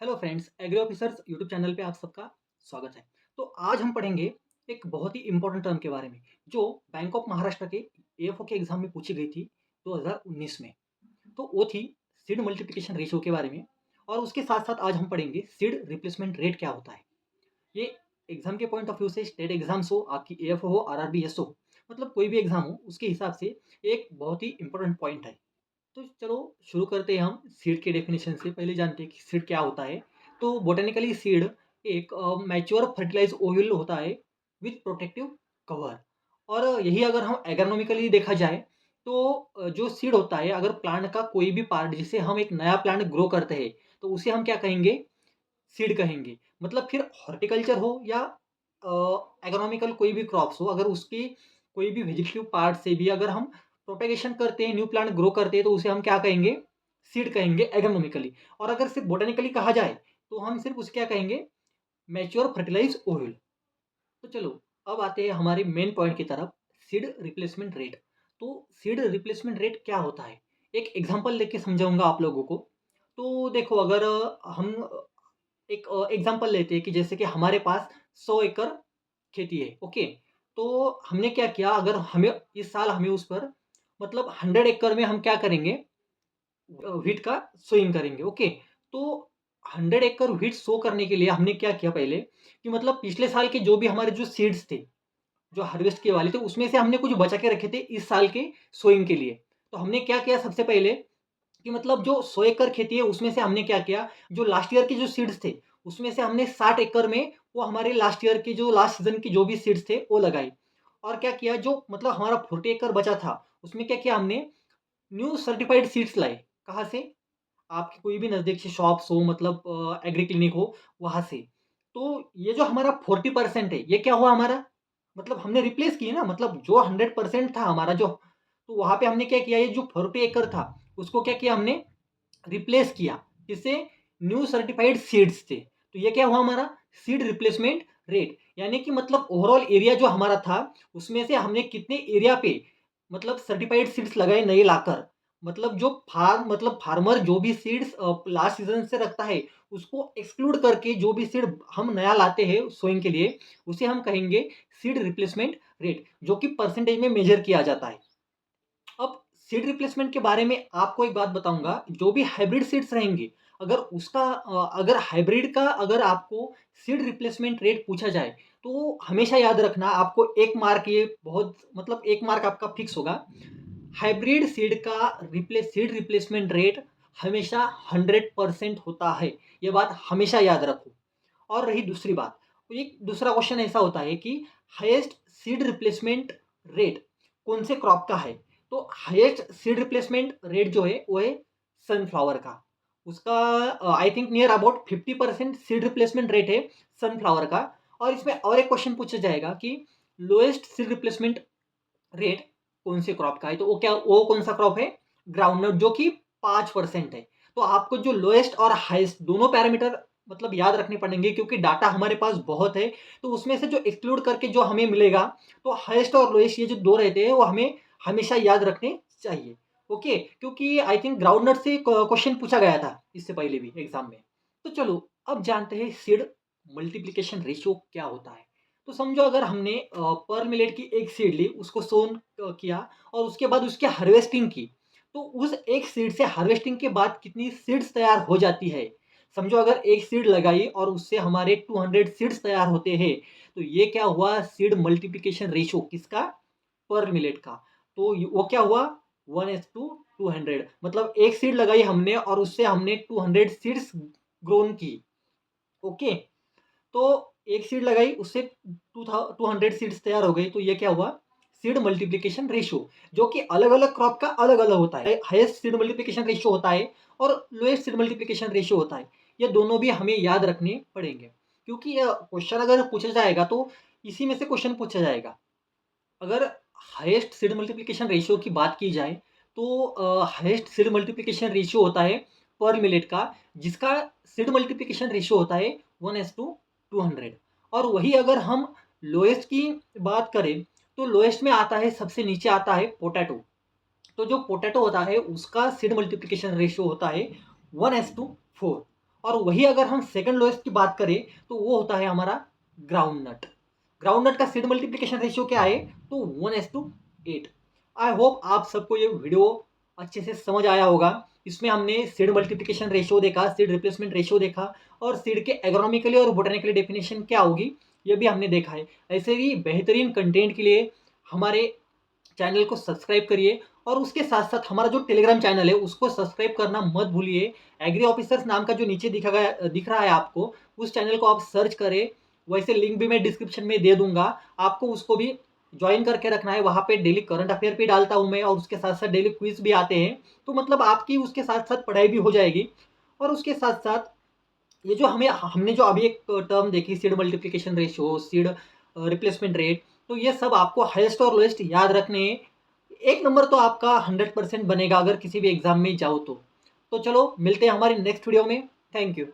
Hello friends, agri officers YouTube channel पे आप सबका स्वागत है। तो आज हम पढ़ेंगे एक बहुत ही इंपॉर्टेंट टर्म के बारे में जो बैंक ऑफ महाराष्ट्र के एएफओ के एग्जाम में पूछी गई थी 2019 में। तो वो थी सीड मल्टीप्लिकेशन रेशियो के बारे में। और उसके साथ साथ आज हम पढ़ेंगे सीड रिप्लेसमेंट रेट क्या होता है। ये एग्जाम के पॉइंट ऑफ व्यू से स्टेट एग्जाम्स हो, आपकी एएफओ हो, आरआरबीएस हो, मतलब कोई भी एग्जाम हो, उसके हिसाब से एक बहुत ही इंपॉर्टेंट पॉइंट है। तो चलो शुरू करते हैं हम सीड के डेफिनेशन से। पहले जानते हैं कि सीड क्या होता है। तो बोटेनिकली सीड एक मैच्योर फर्टिलाइज ओव्यूल होता है विथ प्रोटेक्टिव कवर। और यही अगर हम एग्रोनॉमिकली देखा जाए तो जो सीड होता है, अगर प्लांट का कोई भी पार्ट जिसे हम एक नया प्लांट ग्रो करते हैं तो उसे हम क्या कहेंगे, सीड कहेंगे। मतलब फिर हॉर्टिकल्चर हो या एग्रोनॉमिकल कोई भी क्रॉप्स हो, अगर उसकी कोई भी वेजिटेटिव पार्ट से भी अगर हम प्रोपेगेशन करते हैं, न्यू प्लांट ग्रो करते हैं, तो उसे हम क्या कहेंगे, सीड कहेंगे एग्रोनॉमिकली। और अगर सिर्फ बोटेनिकली कहा जाए तो हम सिर्फ उसे क्या कहेंगे, मैच्योर फर्टिलाइज ओइल। तो चलो अब आते हैं हमारे मेन पॉइंट की तरफ, सीड रिप्लेसमेंट रेट। तो सीड रिप्लेसमेंट रेट क्या होता है, एक एग्जांपल लेके समझाऊंगा आप लोगों को। तो देखो, अगर हम एक एग्जांपल लेते हैं कि जैसे कि हमारे पास 100 एकड़ खेती है, ओके। तो हमने क्या किया, अगर हमें इस साल हमें उस पर मतलब 100 एकड़ में हम क्या करेंगे, व्हीट का सोइंग करेंगे, ओके। तो 100 एकड़ व्हीट सो करने के लिए हमने क्या किया पहले, कि मतलब पिछले साल के जो भी हमारे जो सीड्स थे, जो हार्वेस्ट के वाले थे, उसमें से हमने कुछ बचा के रखे थे इस साल के सोइंग के लिए। तो हमने क्या किया सबसे पहले, कि मतलब जो 100 एकड़ खेती है उसमें से हमने क्या किया, जो लास्ट ईयर के जो सीड्स थे उसमें से हमने 60 एकड़ में वो हमारे लास्ट ईयर के जो लास्ट सीजन के जो भी सीड्स थे वो लगाई। और क्या किया, जो मतलब हमारा 40 एकड़ बचा था उसमें क्या किया हमने, न्यू सर्टिफाइड सीड्स लाए। कहाँ से, आपकी कोई भी नज़दीक से शॉप्स हो, मतलब एग्री क्लिनिक हो, वहाँ से। तो ये जो हमारा 40% है ये क्या हुआ हमारा, मतलब हमने रिप्लेस किए ना, मतलब जो 100% था हमारा जो, तो वहाँ पे हमने क्या किया, ये जो 40 एकड़ था उसको क्या किया हमने, रिप्लेस किया। किससे, न्यू सर्टिफाइड सीड्स थे। तो ये क्या हुआ हमारा, सीड रिप्लेसमेंट रेट। यानी कि मतलब ओवरऑल एरिया जो हमारा था उसमें से हमने कितने एरिया पे मतलब सर्टिफाइड सीड्स लगाए नए लाकर। मतलब जो फार्मर जो भी सीड्स लास्ट सीजन से रखता है उसको एक्सक्लूड करके जो भी सीड हम नया लाते हैं सोइंग के लिए, उसे हम कहेंगे सीड रिप्लेसमेंट रेट, जो कि परसेंटेज में मेजर किया जाता है। अब सीड रिप्लेसमेंट के बारे में आपको एक बात बताऊंगा, जो भी हाइब्रिड सीड्स रहेंगे, अगर उसका अगर हाइब्रिड का अगर आपको सीड रिप्लेसमेंट रेट पूछा जाए तो हमेशा याद रखना, आपको एक मार्क, ये बहुत मतलब एक मार्क आपका फिक्स होगा। हाइब्रिड सीड का सीड रिप्लेसमेंट रेट हमेशा 100% होता है। ये बात हमेशा याद रखो। और रही दूसरी बात, तो एक दूसरा क्वेश्चन ऐसा होता है कि हाईएस्ट सीड रिप्लेसमेंट रेट कौन से क्रॉप का है। तो हाईएस्ट सीड रिप्लेसमेंट रेट जो है वो है सनफ्लावर का। उसका I think near about 50% seed replacement rate है सनफ्लावर का। और इसमें और एक क्वेश्चन पूछा जाएगा कि लोएस्ट सीड रिप्लेसमेंट रेट कौन से क्रॉप का है। तो वो कौन सा क्रॉप है, ग्राउंडनट, जो कि 5% है। तो आपको जो लोएस्ट और हाईएस्ट दोनों पैरामीटर मतलब याद रखने पड़ेंगे, क्योंकि डाटा हमारे पास बहुत है। तो उसमें से जो एक्सक्लूड करके जो हमें मिलेगा, तो हाईएस्ट और लोएस्ट ये जो दो रहते हैं वो हमें हमेशा याद रखने चाहिए, ओके। क्योंकि आई थिंक ग्राउंडनट से क्वेश्चन पूछा गया था इससे पहले भी एग्जाम में। तो चलो अब जानते हैं सीड मल्टीप्लिकेशन रेशियो क्या होता है। तो समझो, अगर हमने पर मिलेट की एक सीड ली, उसको सोन किया और उसके बाद उसकी हार्वेस्टिंग की, तो उस एक सीड से हार्वेस्टिंग के बाद कितनी सीड्स तैयार हो जाती है। समझो अगर एक सीड लगाई और उससे हमारे 200 सीड्स तैयार होते हैं, तो ये क्या हुआ, सीड मल्टीप्लिकेशन रेशियो किसका, पर मिलेट का। तो वो क्या हुआ, 1:200। मतलब एक सीड लगाई हमने और उससे हमने 200 सीड्स ग्रोन की, ओके। तो एक सीड लगाई उससे 200 सीड्स तैयार हो गई, तो ये क्या हुआ, सीड मल्टीप्लिकेशन रेशियो। जो कि अलग अलग क्रॉप का अलग अलग होता है, हाईएस्ट सीड मल्टीप्लिकेशन रेशियो होता है और लोएस्ट सीड मल्टीप्लिकेशन रेशियो होता है। ये दोनों भी हमें याद रखने पड़ेंगे, क्योंकि क्वेश्चन अगर पूछा जाएगा तो इसी में से क्वेश्चन पूछा जाएगा। अगर हाईएस्ट सीड मल्टीप्लिकेशन रेशियो की बात की जाए तो हाईएस्ट सीड मल्टीप्लिकेशन रेशियो होता है पर मिलेट का, जिसका सीड मल्टीप्लिकेशन रेशियो होता है 1:200। और वही अगर हम लोएस्ट की बात करें तो लोएस्ट में आता है, सबसे नीचे आता है पोटैटो। तो जो पोटैटो होता है उसका सीड मल्टीप्लिकेशन रेशियो होता है 1:4। और वही अगर हम सेकंड लोएस्ट की बात करें तो वो होता है हमारा ग्राउंड नट। ग्राउंड नट का सीड मल्टीप्लिकेशन रेशियो क्या है? तो 1:8। आई होप आप सबको ये वीडियो अच्छे से समझ आया होगा। इसमें हमने सीड मल्टीप्लिकेशन रेशियो देखा, सीड रिप्लेसमेंट रेशियो देखा और सीड के एग्रोनॉमिकली और बोटेनिकली डेफिनेशन क्या होगी ये भी हमने देखा है। ऐसे ही बेहतरीन कंटेंट के लिए हमारे चैनल को सब्सक्राइब करिए और उसके साथ साथ हमारा जो टेलीग्राम चैनल है उसको सब्सक्राइब करना मत भूलिए। एग्री ऑफिसर्स नाम का जो नीचे दिख रहा है आपको, उस चैनल को आप सर्च करें। वैसे लिंक भी मैं डिस्क्रिप्शन में दे दूंगा, आपको उसको भी ज्वाइन करके रखना है। वहाँ पे डेली करंट अफेयर भी डालता हूँ मैं और उसके साथ साथ डेली क्विज भी आते हैं। तो मतलब आपकी उसके साथ साथ पढ़ाई भी हो जाएगी। और उसके साथ साथ ये जो हमने जो अभी एक टर्म देखी, seed multiplication ratio, seed replacement rate, तो ये सब आपको हाईएस्ट और लोएस्ट याद रखने हैं। एक नंबर तो आपका 100% बनेगा अगर किसी भी एग्जाम में जाओ तो चलो मिलते हैं हमारी नेक्स्ट वीडियो में। Thank you.